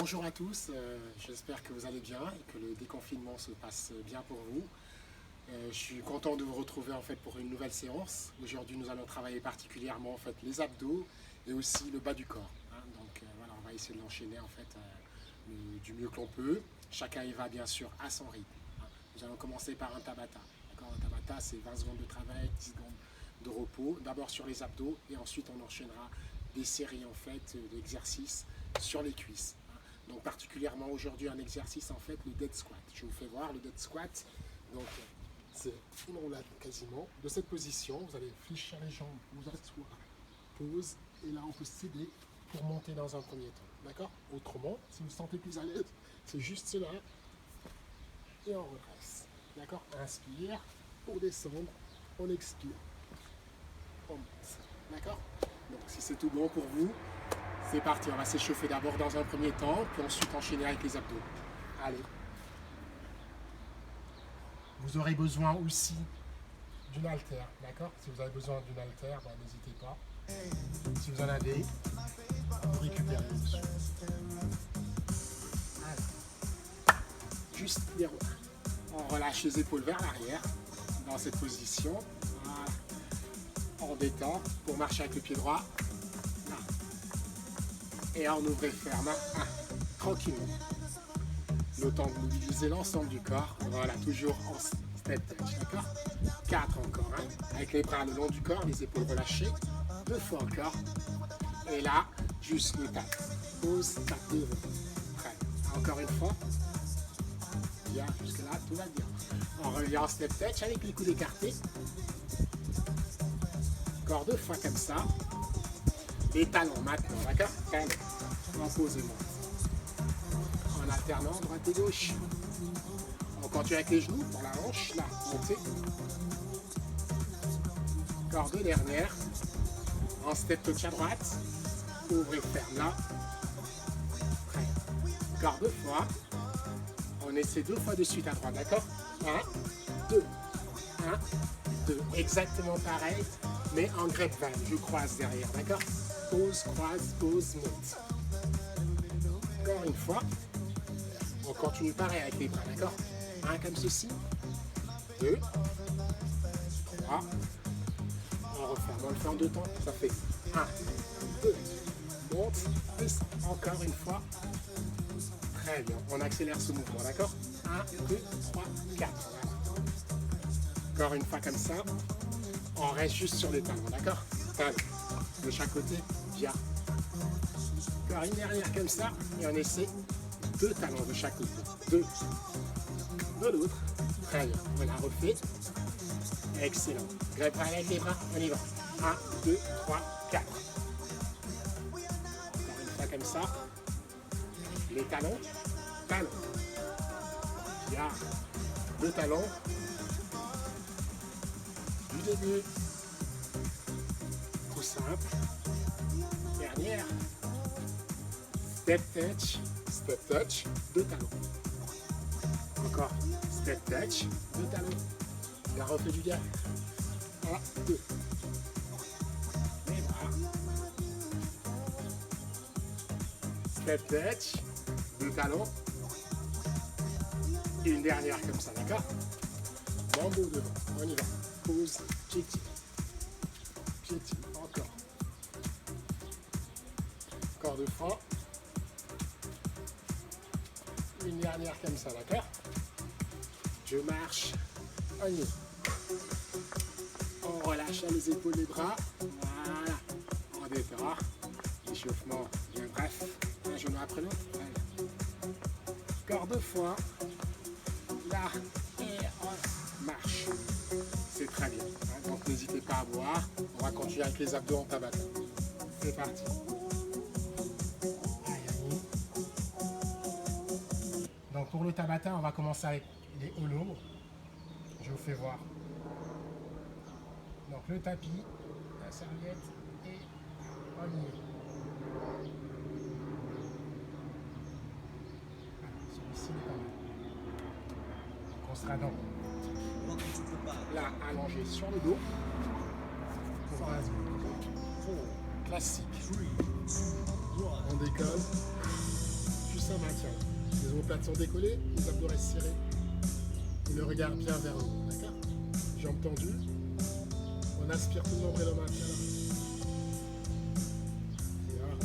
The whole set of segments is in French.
Bonjour à tous, j'espère que vous allez bien et que le déconfinement se passe bien pour vous. Je suis content de vous retrouver en fait pour une nouvelle séance. Aujourd'hui nous allons travailler particulièrement en fait les abdos et aussi le bas du corps. Voilà, on va essayer de l'enchaîner en fait du mieux que l'on peut. Chacun y va bien sûr à son rythme. Nous allons commencer par un Tabata. Un Tabata c'est 20 secondes de travail, 10 secondes de repos, d'abord sur les abdos et ensuite on enchaînera des séries en fait d'exercices sur les cuisses. Donc particulièrement aujourd'hui un exercice en fait, le dead squat. Je vous fais voir le dead squat. Donc c'est une roulade quasiment. De cette position, vous allez fléchir les jambes, vous asseoir, pause, et là on peut s'aider pour monter dans un premier temps. D'accord? Autrement, si vous vous sentez plus à l'aise, c'est juste cela. Et on redresse. D'accord? Inspire, pour descendre, on expire. On monte. D'accord? Donc si c'est tout bon pour vous, c'est parti, on va s'échauffer d'abord dans un premier temps, puis ensuite enchaîner avec les abdos. Allez. Vous aurez besoin aussi d'une haltère, d'accord? Si vous avez besoin d'une haltère, n'hésitez pas. Si vous en avez, vous récupérez dessus. Allez. Juste les roues. On relâche les épaules vers l'arrière, dans cette position. Voilà. On détend pour marcher avec le pied droit. Et on ouvre et ferme, tranquillement. Le temps de mobiliser l'ensemble du corps. Voilà, toujours en step touch, d'accord? 4 encore, avec les bras le long du corps, les épaules relâchées. 2 fois encore. Et là, juste le tap. Pause, tap devant. Prêt. Encore une fois. Bien, jusque là, tout va bien. On revient en step touch avec les coudes écartés. Encore 2 fois comme ça. Les talons maintenant, d'accord? Talons. En pause et monte. En alternant droite et gauche. On continue avec les genoux pour la hanche. Là, montez. Encore 2 dernières. En step touch à droite. Ouvrez, ferme là. Prêt. Encore 2 fois. On essaie 2 fois de suite à droite, d'accord? 1, 2. 1, 2. Exactement pareil, mais en grapevine. Je croise derrière, d'accord? Pause, croise, pause, monte. Encore une fois. On continue pareil avec les bras, d'accord? 1 comme ceci. 2. 3. On referme. On le fait en 2 temps. Ça fait 1, 2. Monte, descend. Encore une fois. Très bien. On accélère ce mouvement, d'accord? 1, 2, 3, 4. Voilà. Encore une fois comme ça. On reste juste sur les talons, d'accord? Talons. De chaque côté. Bien. Encore une dernière comme ça. Et on essaie 2 talons de chaque côté. 2. De l'autre. Très bien. On la refait. Excellent. Grève avec les bras. On y va. 1, 2, 3, 4. Encore une fois comme ça. Les talons. Talons. Bien. 2 talons. Du début. Tout simple. Dernière. Step touch, 2 talons. Encore, step touch, 2 talons. La refait du derrière. 1, 2. Les bras. Step touch, 2 talons. Et une dernière comme ça, d'accord? Mambo devant, on y va. Pause, piétine. Piétine, encore. Encore 2 fois. Une dernière comme ça, d'accord? Je marche, on y va. On relâche les épaules, les bras. Voilà. On détend. Échauffement bien bref. Un genou après l'autre. Encore 2 fois. Là. Et on marche. C'est très bien. Donc n'hésitez pas à boire. On va continuer avec les abdos en tabata. C'est parti. Donc pour le tabata, on va commencer avec les holos. Je vous fais voir. Donc le tapis, la serviette et on y est. Voilà, celui-ci est pas mal. Donc on sera donc là allongé sur le dos. Pour 20 secondes. Classique. On décolle. ça maintient. Les omoplates sont décollées, les abdos restent serrés. Et le regard bien vers le haut, d'accord? Jambes tendues. On aspire tout le nombril au maintien là. Voilà.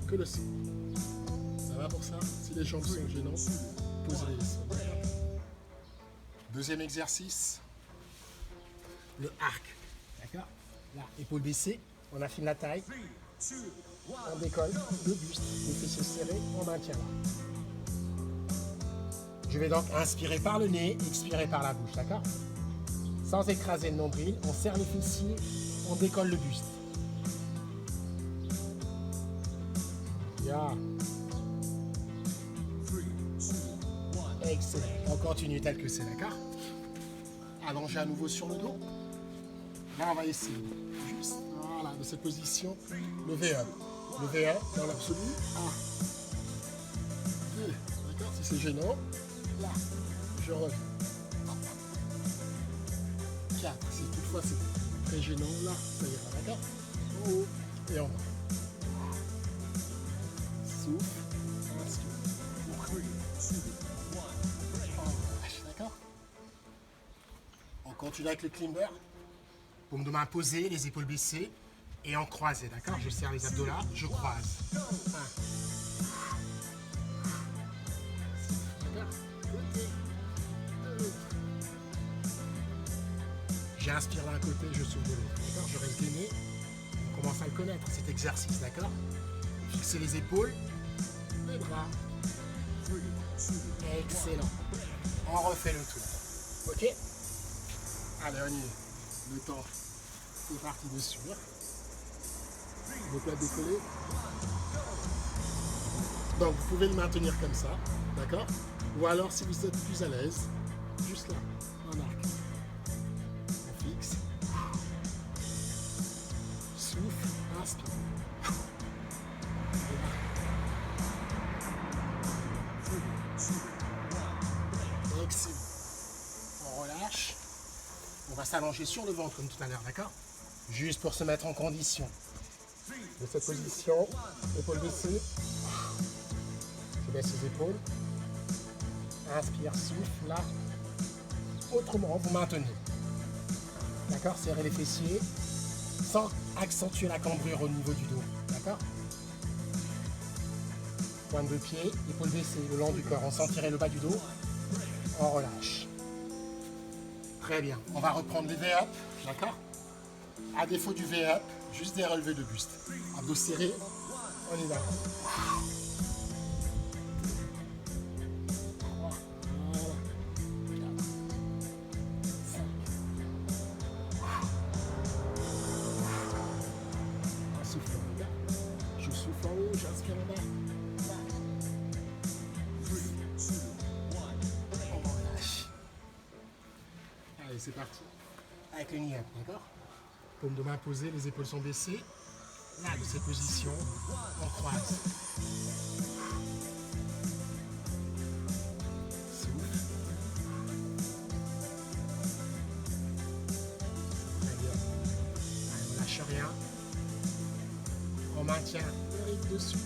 Que le sol. Ça va pour ça? Si les jambes sont gênantes, posez-les. Deuxième exercice. Le arc. D'accord? Là, épaule baissée, on affine la taille. On décolle le buste, les fessiers serrés, on maintient là. Je vais donc inspirer par le nez, expirer par la bouche, d'accord? Sans écraser le nombril, on serre les fessiers, on décolle le buste. Bien. Excellent. On continue tel que c'est, d'accord? Allongez à nouveau sur le dos. Là, on va essayer. Juste, voilà, de cette position, lever up. Lever up dans l'absolu. 1, 2, d'accord? Si c'est gênant, là, je reviens. 4, si toutefois c'est très gênant, là, ça ira, d'accord? En haut et en bas. Souffle, inspire. D'accord? On continue avec le climber. Paume de main posée, les épaules baissées et en croisé, d'accord? Je serre les abdos là, je croise. 1. D'accord? Côté de l'autre. J'inspire d'un côté, je souffle de l'autre, d'accord? Je reste gainé. On commence à le connaître, cet exercice, d'accord? Fixez les épaules, les bras. Excellent. On refait le tour. Ok? Allez, on y est. Le temps, c'est parti dessus. Omoplate décollée. Donc, vous pouvez le maintenir comme ça, d'accord? Ou alors, si vous êtes plus à l'aise, juste là, en arc. On fixe. Souffle, inspire. Excellent. On relâche. On va s'allonger sur le ventre comme tout à l'heure, d'accord? Juste pour se mettre en condition. De cette position, épaules baissées. Je baisse les épaules. Inspire, souffle, là. Autrement, vous maintenez. D'accord? Serrez les fessiers sans accentuer la cambrure au niveau du dos. D'accord? Pointe de pied, épaules baissées le long du corps. On sentirait le bas du dos. On relâche. Très bien. On va reprendre les V-up. D'accord? À défaut du V-up, juste des relevés de buste. Abdos serrés. On y va. 3, 4, 5. On souffle en bas. Je souffle en haut, j'inspire en bas. On relâche. Allez, c'est parti. Avec le knee up, d'accord? Paume de main posée, les épaules sont baissées. Là, de cette position, on croise. Souffle. Très bien. Allez, on lâche rien. On maintient le rythme dessus.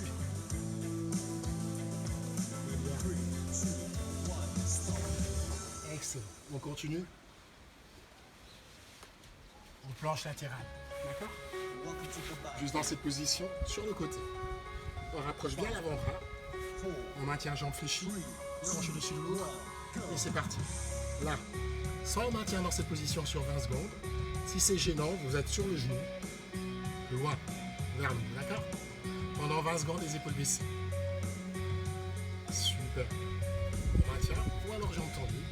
Excellent. On continue. En planche latérale. D'accord? Juste dans cette position, sur le côté. On rapproche bien l'avant-bras. On maintient jambe fléchie. Hanche au-dessus de l'autre. Et c'est parti. Là. Soit on maintient dans cette position sur 20 secondes. Si c'est gênant, vous êtes sur le genou. Loin. Vers nous. D'accord? Pendant 20 secondes, les épaules baissées. Super. On maintient. Ou alors jambes tendues.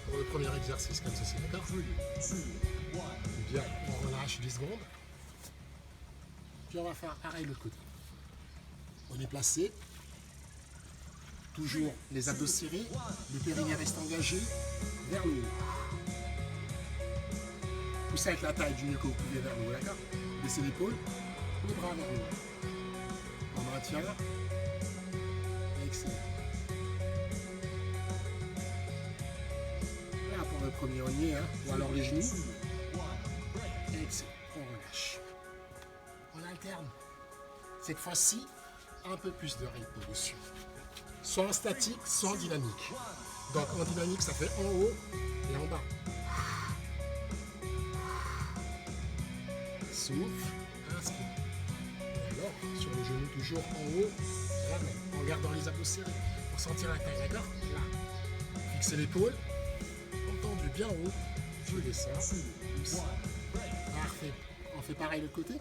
Pour le premier exercice comme ceci. D'accord? Bien, on relâche 10 secondes. Puis on va faire pareil de l'autre côté. On est placé. Toujours les abdos serrés. Le périnée reste engagé vers le haut. Poussez avec la taille du mieux que vous pouvez vers le haut, d'accord? Baissez l'épaule, les bras vers le haut. On maintient. Excellent. Là pour le premier on y est, hein? Ou alors les genoux. Excellent. On relâche. On alterne. Cette fois-ci, un peu plus de rythme dessus. Soit en statique, soit en dynamique. Donc en dynamique, ça fait en haut et en bas. Souffle, inspire. Et alors, sur le genou, toujours en haut, ramène, en gardant les abdos serrés pour sentir la taille, d'accord? Là. Fixez l'épaule, entendu bien haut, je descends. Parfait. On fait pareil de l'autre côté.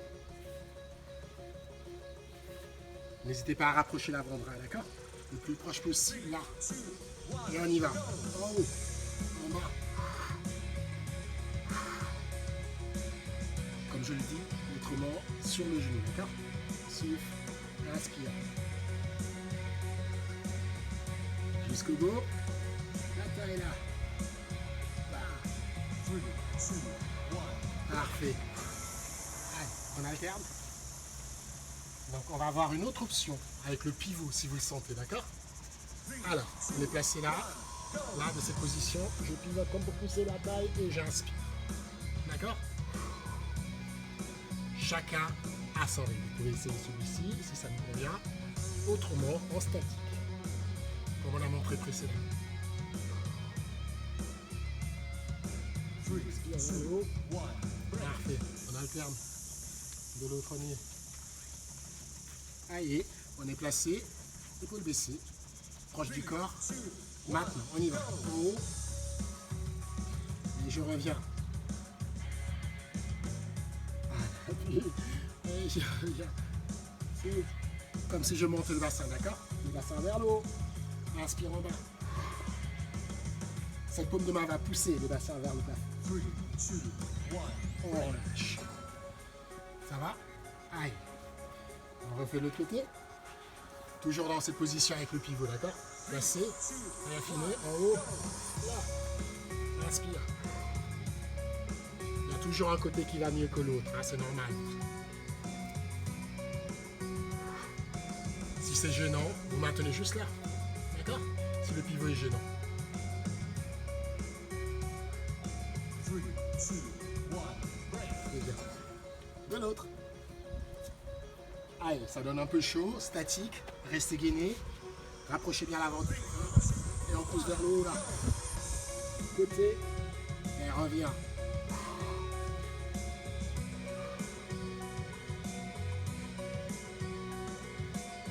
N'hésitez pas à rapprocher l'avant-bras, d'accord? Le plus proche possible, là. Et on y va. En haut, en bas. Comme je le dis, autrement, sur le genou, d'accord? Souffle, inspire. Jusqu'au bout. La taille est là. Parfait. Allez, on alterne. Donc on va avoir une autre option avec le pivot si vous le sentez, d'accord? Alors, on est placé là, de cette position, je pivote comme pour pousser la taille et j'inspire. D'accord? Chacun a son rythme. Vous pouvez essayer celui-ci si ça vous convient. Autrement, en statique, comme on a montré précédemment. Inspire vers le haut. Parfait, on alterne de l'autre nez. Allez, on est placé, épaule baissée, proche du corps. Maintenant, on y va. En haut. Et je reviens. Et je reviens. C'est comme si je monte le bassin, d'accord? Le bassin vers le haut. Inspire en bas. Cette paume de main va pousser le bassin vers le bas. On relâche. Ça va? Allez. On refait l'autre côté. Toujours dans cette position avec le pivot, d'accord? Placé, réaffiner, en haut, là. Inspire. Il y a toujours un côté qui va mieux que l'autre, hein, c'est normal. Si c'est gênant, vous maintenez juste là, d'accord? Si le pivot est gênant. 3, 2, 1, de l'autre. Allez, ça donne un peu chaud, statique, restez gainé, rapprochez bien l'avant du corps et on pousse vers le haut là. Côté et revient.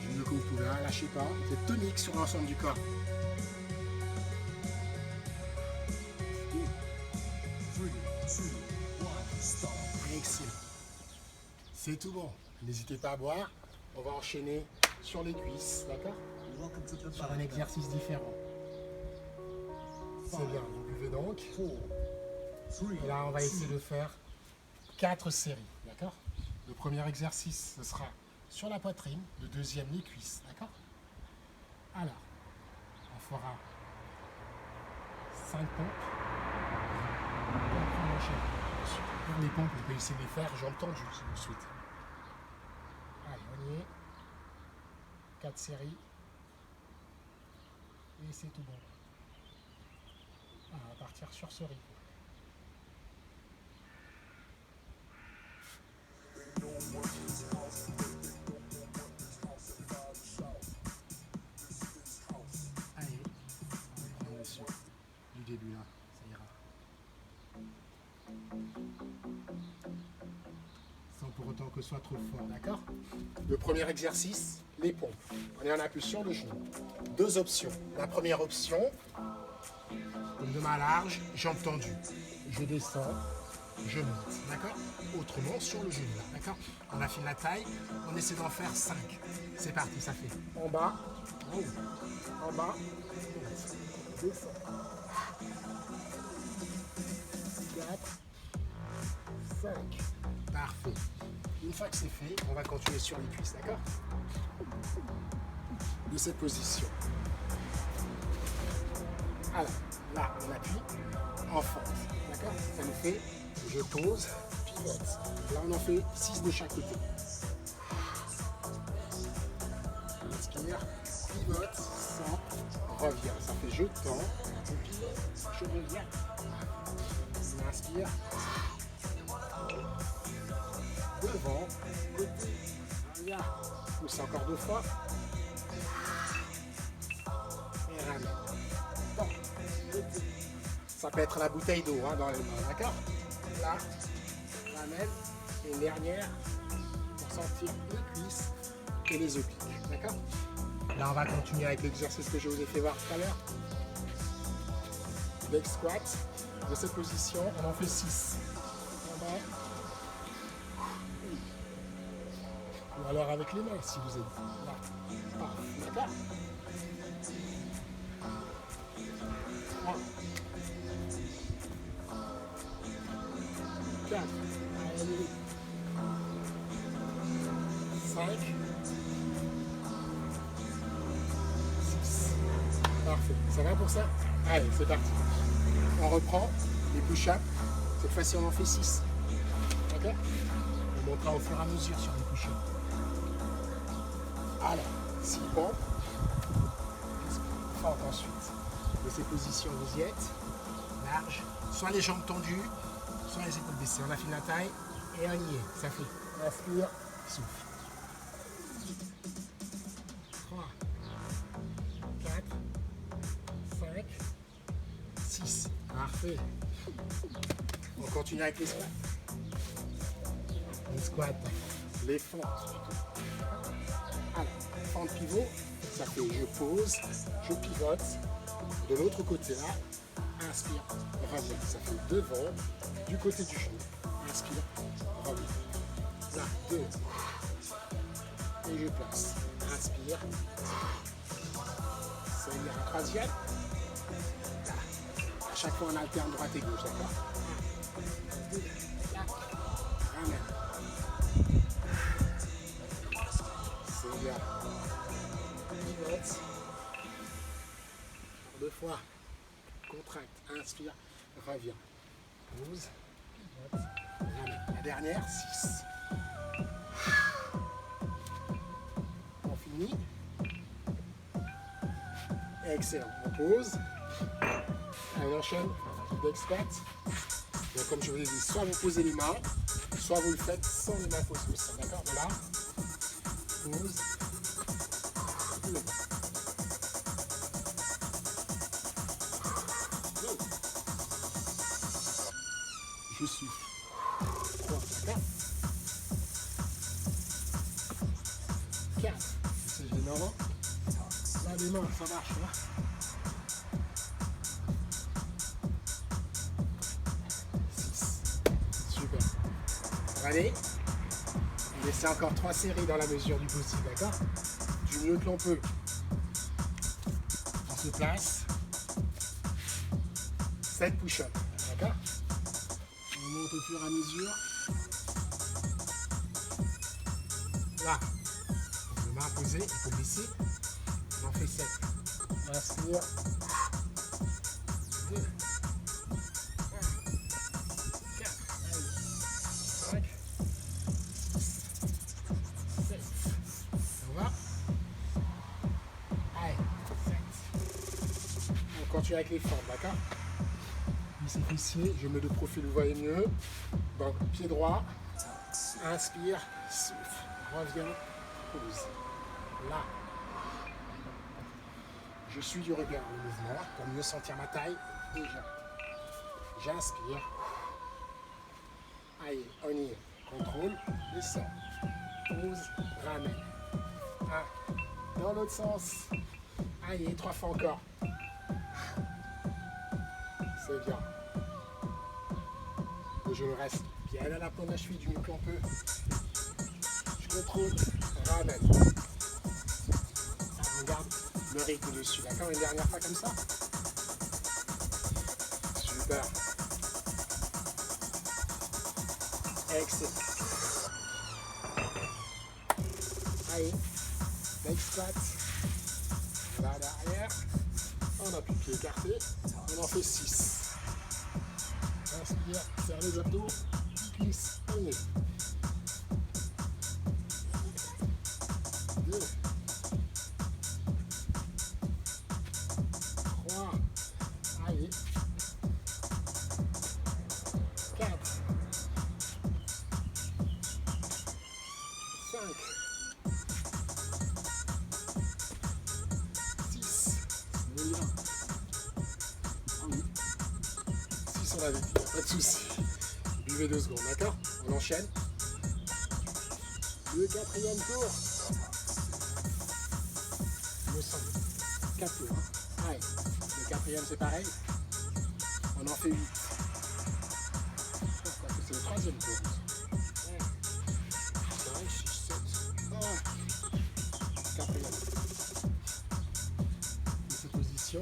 Du mieux que vous pouvez, hein, lâchez pas, vous êtes tonique sur l'ensemble du corps. Excellent. C'est tout bon. N'hésitez pas à boire. On va enchaîner sur les cuisses, d'accord? Sur un exercice différent. C'est bien, vous buvez donc. Et là, on va essayer de faire 4 séries, d'accord? Le premier exercice, ce sera sur la poitrine. Le deuxième, les cuisses, d'accord? Alors, on fera 5 pompes. Et après, on enchaîne. Pour les pompes, vous pouvez essayer de les faire jambes tendues si vous le souhaitez. Allez, on y est. 4 séries. Et c'est tout bon. On va partir sur ce rythme. Allez, on prend dessus. Du début là, ça ira. Sans pour autant que ce soit trop fort, d'accord? Le premier exercice, les pompes. On est en impulsion de genou. 2 options. La première option, paume de main large, jambes tendues. Je descends, je monte, d'accord? Autrement sur le genou, d'accord? On affine la taille, on essaie d'en faire 5. C'est parti, ça fait en bas, en haut, en bas, descend. 4, 5. Parfait. Une fois que c'est fait, on va continuer sur les cuisses, d'accord? De cette position. Alors, là, on appuie en force, d'accord? Ça nous fait, je pose, pivote. Là, on en fait 6 de chaque côté. Inspire, pivote, centre, reviens. Ça fait je tends, je pivote, je reviens. On inspire. Devant, côté, reviens. Pousse encore 2 fois. Et ramène. Bon. Ça peut être la bouteille d'eau hein, dans les mains, d'accord? Là, ramène. Et une dernière pour sentir les cuisses et les obliques, d'accord? Là, on va continuer avec l'exercice que je vous ai fait voir tout à l'heure. Leg squat. De cette position, on en fait 6. Ou alors avec les mains, si vous êtes là. D'accord? 3, 4, 5, 6. Parfait. Ça va pour ça? Allez, c'est parti. On reprend les push-ups. Cette fois-ci, on en fait 6. D'accord? On montera au fur et à mesure sur les push-ups. Alors, 6 pompes. Fente ensuite. De ces positions, vous y êtes. Large. Soit les jambes tendues, soit les épaules baissées. On affine la taille et on y est. Ça fait. Inspire, souffle. 3, 4, 5, 6. Parfait. On continue avec les squats. Les squats, les fentes plutôt. Alors, fente pivot, ça fait je pose, je pivote. De l'autre côté là, inspire, reviens. Ça fait devant, du côté du genou. Inspire, reviens. Là, 2. Et je place. Inspire. C'est un troisième. Là. À chaque fois, on alterne droite et gauche, d'accord? 1, 2, là. Ramène. C'est bien. Pivote. 2 fois. Contracte. Inspire. Reviens. Pause. Pivote. Ramène. La dernière, 6. On finit. Excellent. On pose. Allez, on enchaîne. Leg squat. Donc, comme je vous l'ai dit, soit vous posez les mains, soit vous le faites sans les mains posées au sol. D'accord? De là. Pose. Je souffle. 3, 4. 4. C'est gênant. Là, les mains, ça marche. Hein? 6. Super. Allez. On essaie encore 3 séries dans la mesure du possible, d'accord? Du mieux que l'on peut. On se place. 7 push-ups, d'accord? On monte au fur et à mesure. Là, les mains posées, il faut baisser. On en fait 7. Inspire. 2, 3, 4, 5, 6, 7. On va. Allez, 7. On continue avec les formes, d'accord? Ici, ici, je mets de profil, vous voyez mieux. Donc, pied droit, inspire, souffle, reviens, pose. Là, je suis du regard le mouvement pour mieux sentir ma taille. Déjà, j'inspire. Allez, on y est. Contrôle, descend. Pose, ramène. 1. Dans l'autre sens. Allez, 3 fois encore. C'est bien. Le genou reste bien à la pointe de la cheville du mieux qu'on peut. Je contrôle, ramène. On garde le rythme dessus, d'accord? Une dernière fois comme ça. Super. Excellent. Allez, leg squat. Là derrière. On appuie pied écarté. On en fait 6. Inspire, serre les abdos, glisse, on y est. 2, 3, allez, 4, 5, va vite, pas de soucis. Buvez 2 secondes, d'accord? On enchaîne. Le 4e tour. Il me semble. 4 tours. Hein. Allez, le 4e c'est pareil. On en fait 8. C'est le 3e tour. 5, 6, 7. Oh. 4e. Cette position.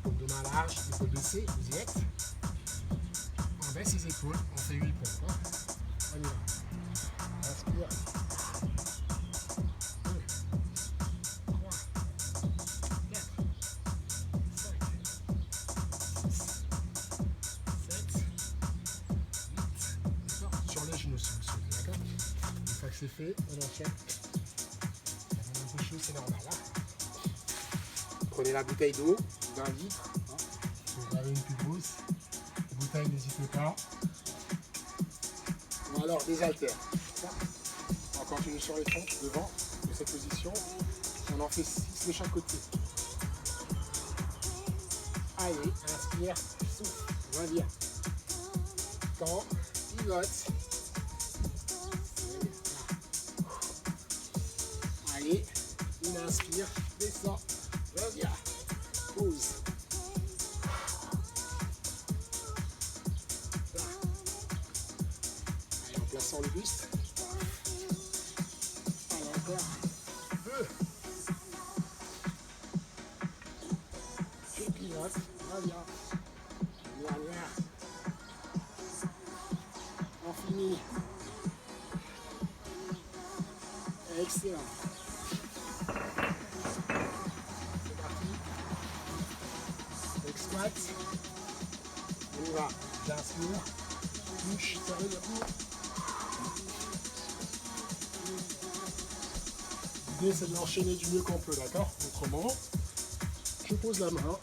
Paume de main large, épaules baissées, vous y êtes. On baisse les épaules, on fait 8 pompes. Hein. On y va. Inspire. 2, 3, 4, 5, 6, 7, 8. Sur les genoux si vous souhaitez, d'accord? Une fois que c'est fait, on enchaîne. Un peu chaud, c'est normal. Hein. Prenez la bouteille d'eau, d'un litre. Hein. Si vous avez une plus grosse bouteille, n'hésitez pas. Ou alors des haltères. On continue sur les fentes devant de cette position. On en fait 6 de chaque côté. Allez, inspire, souffle, reviens. Quand, pivote. Allez, une inspire, descend, reviens, pause. Allez, en plaçant le buste. Allez, encore. 2. Tu pivotes, reviens. Dernière. On finit. Excellent. C'est parti. Squat. On y va. J'inspire. Touche, serrez le cou. L'idée c'est de l'enchaîner du mieux qu'on peut, d'accord? Autrement, je pose la main,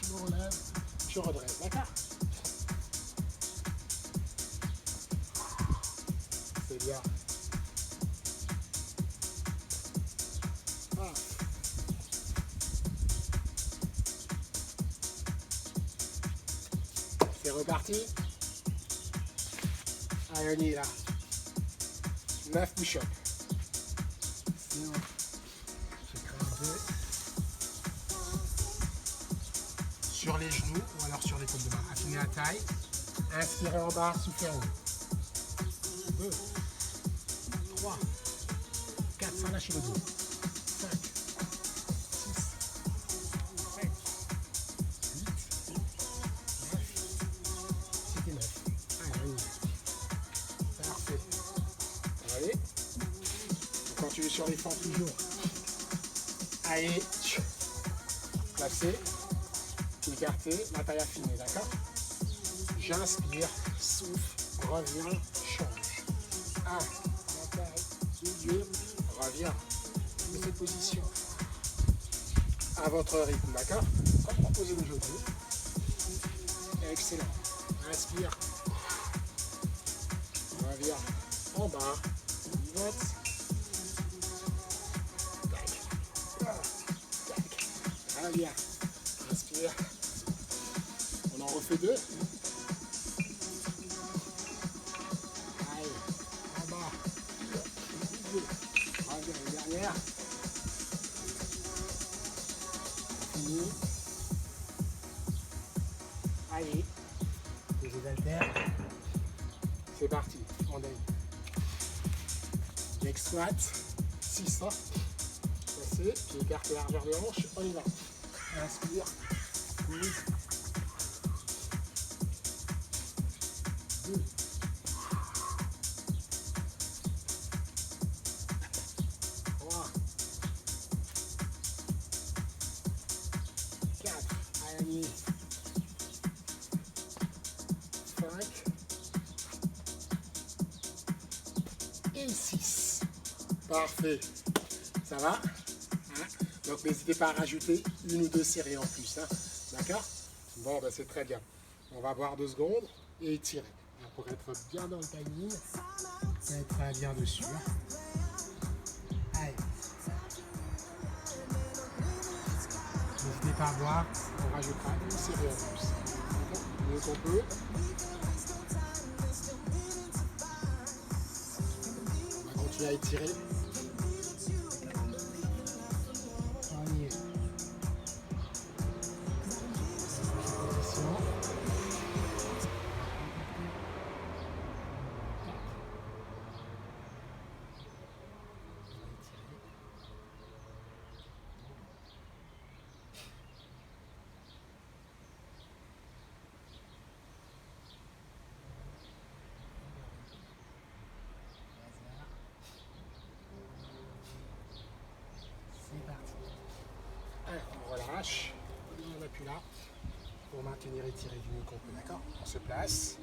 je me relève, je redresse, d'accord? C'est bien. Ah. C'est reparti. Allez, on y est là. 9 push-ups. Sinon, je crée un peu. Sur les genoux ou alors sur les paumes de main. Affinez la taille. Inspirez en bas, soufflez en haut. 2, 3, 4, sans lâcher le dos. 5, 6, 7, 8, 9. C'était 9. Allez, on y va. Parfait. Allez. On continue sur les fentes toujours. Allez. Placez. Écartez. La taille affinée, d'accord? J'inspire. Souffle. Reviens. Change. 1. La taille. 2. Reviens. De cette position. À votre rythme, d'accord? Comme proposé aujourd'hui. Excellent. Inspire. Reviens. En bas. Pivote. Reviens. Inspire. On en refait 2. Allez. En bas. 2. Reviens. Une dernière. Fini. Allez. Les haltères. C'est parti. On aille. Leg squat. 6. Placé. Puis écartez la largeur de hanche. On y va. Inspire. Pause. 2. 3. 4. Allez. 5. Et 6. Parfait. Ça va? Donc n'hésitez pas à rajouter 1 ou 2 séries en plus. Hein. D'accord? Bon, ben, c'est très bien. On va boire 2 secondes et étirer. Alors, pour être bien dans le timing, être bien dessus. Hein. Allez. N'hésitez pas à boire. On rajoutera une série en plus. D'accord? Mieux qu'on peut. On va continuer à étirer. On y est. Position. C'est parti. Alors, on relâche. On appuie là pour maintenir étiré du mieux qu'on peut. D'accord? On se place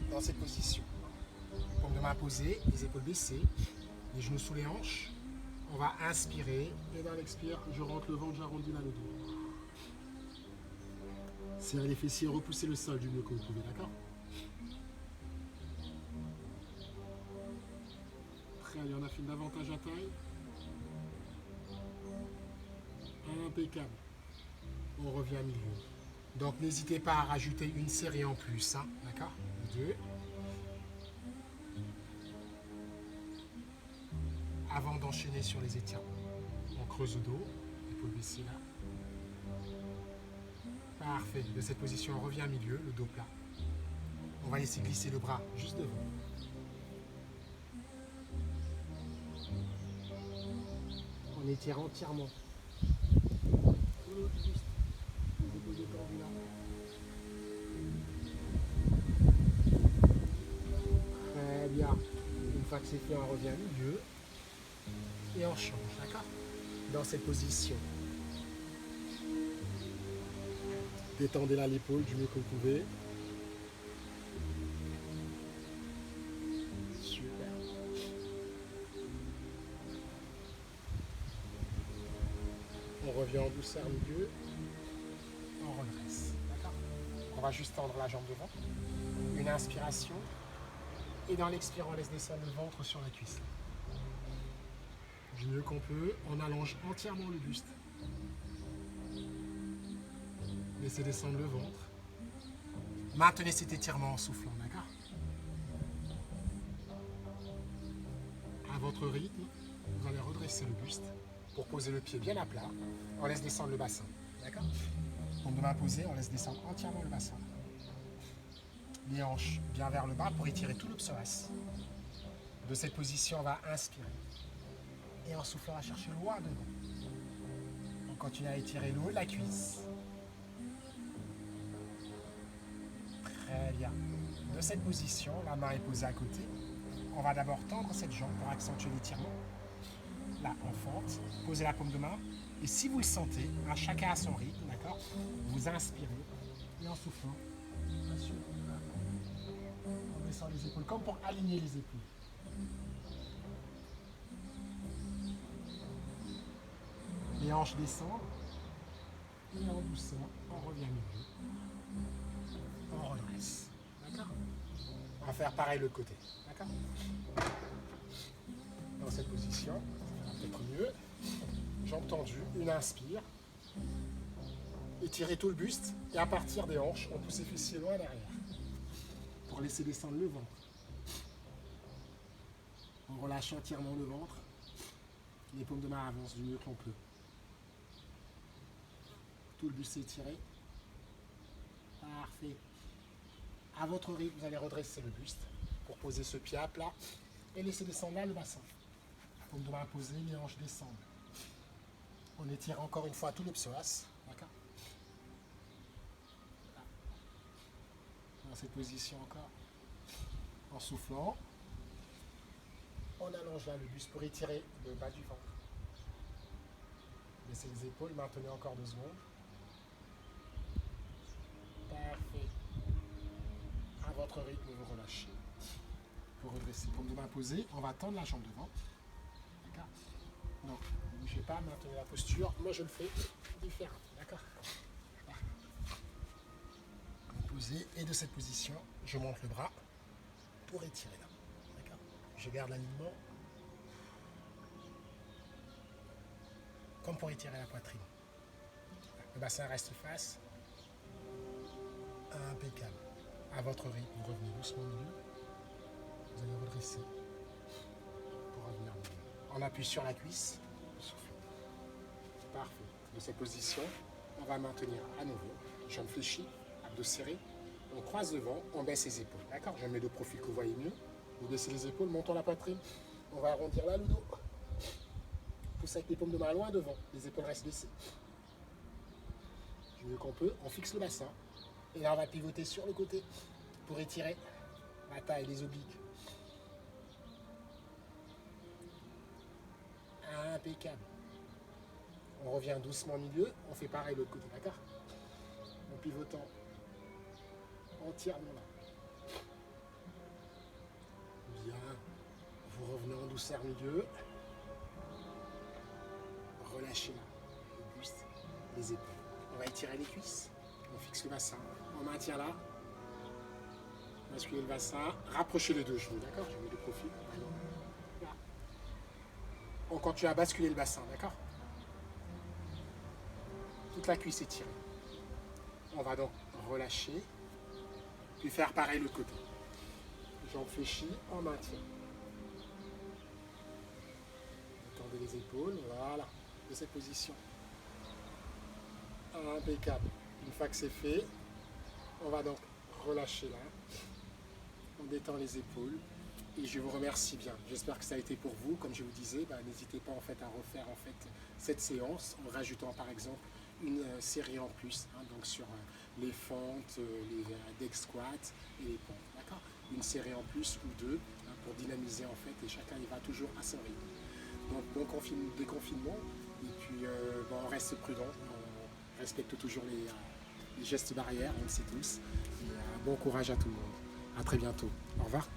dans cette position. Paume de main posée, les épaules baissées, les genoux sous les hanches. On va inspirer et dans l'expire, je rentre le ventre, j'arrondis là le dos. Serrez les fessiers, repoussez le sol du mieux que vous pouvez. D'accord? Très bien, on a fait davantage à taille. Impeccable. On revient à milieu. Donc n'hésitez pas à rajouter une série en plus. Hein, d'accord? 2. Avant d'enchaîner sur les étirements. On creuse le dos, épaules baissées là. Parfait. De cette position, on revient à milieu, le dos plat. On va laisser glisser le bras juste devant. On étire entièrement. Très bien. Une fois que c'est fait, on revient à milieu. Et on change, d'accord? Dans cette position. Détendez là l'épaule du mieux que vous pouvez. Super. On revient en douceur milieu. On redresse. D'accord? On va juste tendre la jambe devant. Une inspiration. Et dans l'expire, on laisse descendre le ventre sur la cuisse. Du mieux qu'on peut, on allonge entièrement le buste. Laissez descendre le ventre. Maintenez cet étirement en soufflant, d'accord? À votre rythme, vous allez redresser le buste pour poser le pied bien à plat. On laisse descendre le bassin, d'accord? Paume de main posée, on laisse descendre entièrement le bassin. Les hanches bien vers le bas pour étirer tout le psoas. De cette position, on va inspirer. Et en soufflant, on va chercher loin devant. On continue à étirer le haut de la cuisse. Très bien. De cette position, la main est posée à côté. On va d'abord tendre cette jambe pour accentuer l'étirement. Là, on fente. Posez la paume de main. Et si vous le sentez, hein, chacun à son rythme, d'accord? Vous inspirez. Et en soufflant, on descend les épaules, comme pour aligner les épaules. Les hanches descendent. Et en douceur, on revient à milieu. On redresse. D'accord? On va faire pareil de l'autre côté. D'accord? Dans cette position, ça va peut-être mieux. Jambes tendues, une inspire. Étirez tout le buste. Et à partir des hanches, on pousse les fessiers loin derrière. Pour laisser descendre le ventre. On relâche entièrement le ventre. Les paumes de main avancent du mieux qu'on peut. Tout le buste est étiré. Parfait. À votre rythme, vous allez redresser le buste pour poser ce pied à plat et laisser descendre là le bassin. Paume de main posée, les hanches descendent. On étire encore une fois tout le psoas. D'accord? Dans cette position encore. En soufflant. On allonge là le buste pour étirer le bas du ventre. Laissez les épaules, maintenez encore 2 secondes. Parfait. À votre rythme, vous relâchez. Vous redressez. Paume de main posée, on va tendre la jambe devant. D'accord? Donc, ne bougez pas, maintenez la posture. Moi, je le fais différemment. D'accord? Posé. Et de cette position, je monte le bras pour étirer là. D'accord? Je garde l'alignement. Comme pour étirer la poitrine. Le bassin reste face. Impeccable. À votre rythme, vous revenez doucement au milieu. Vous allez redresser pour revenir au milieu. On appuie sur la cuisse. Soufflez. Parfait. De cette position, on va maintenir à nouveau. Jambes fléchies, abdos serrés. On croise devant, on baisse les épaules. D'accord? Je mets de profil que vous voyez mieux. Vous baissez les épaules, montons la poitrine. On va arrondir là le dos. Pousse avec les paumes de main loin devant. Les épaules restent baissées. Du mieux qu'on peut, on fixe le bassin. Et là, on va pivoter sur le côté pour étirer la taille, les obliques. Impeccable. On revient doucement au milieu. On fait pareil de l'autre côté, d'accord? En pivotant entièrement là. Bien. Vous revenez en douceur au milieu. Relâchez là. Le buste, les épaules. On va étirer les cuisses. On fixe le bassin. On maintient là. Basculez le bassin. Rapprochez les deux genoux, d'accord? Je mets le profil. Là. On continue à basculer le bassin, d'accord? Toute la cuisse étirée. On va donc relâcher. Puis faire pareil de l'autre côté. Jambes fléchies, on maintient. Tendez les épaules, voilà, de cette position. Impeccable. Une fois que c'est fait, on va donc relâcher là. On détend les épaules. Et je vous remercie bien. J'espère que ça a été pour vous. Comme je vous disais, n'hésitez pas en fait à refaire en fait cette séance en rajoutant par exemple une série en plus, hein, donc sur les fentes, les deck squats et les pompes. D'accord? Une série en plus ou deux hein, pour dynamiser en fait et chacun y va toujours à son rythme. Donc bon déconfinement et puis on reste prudent, on respecte toujours les gestes barrières, on le sait tous. Et, bon courage à tout le monde. À très bientôt. Au revoir.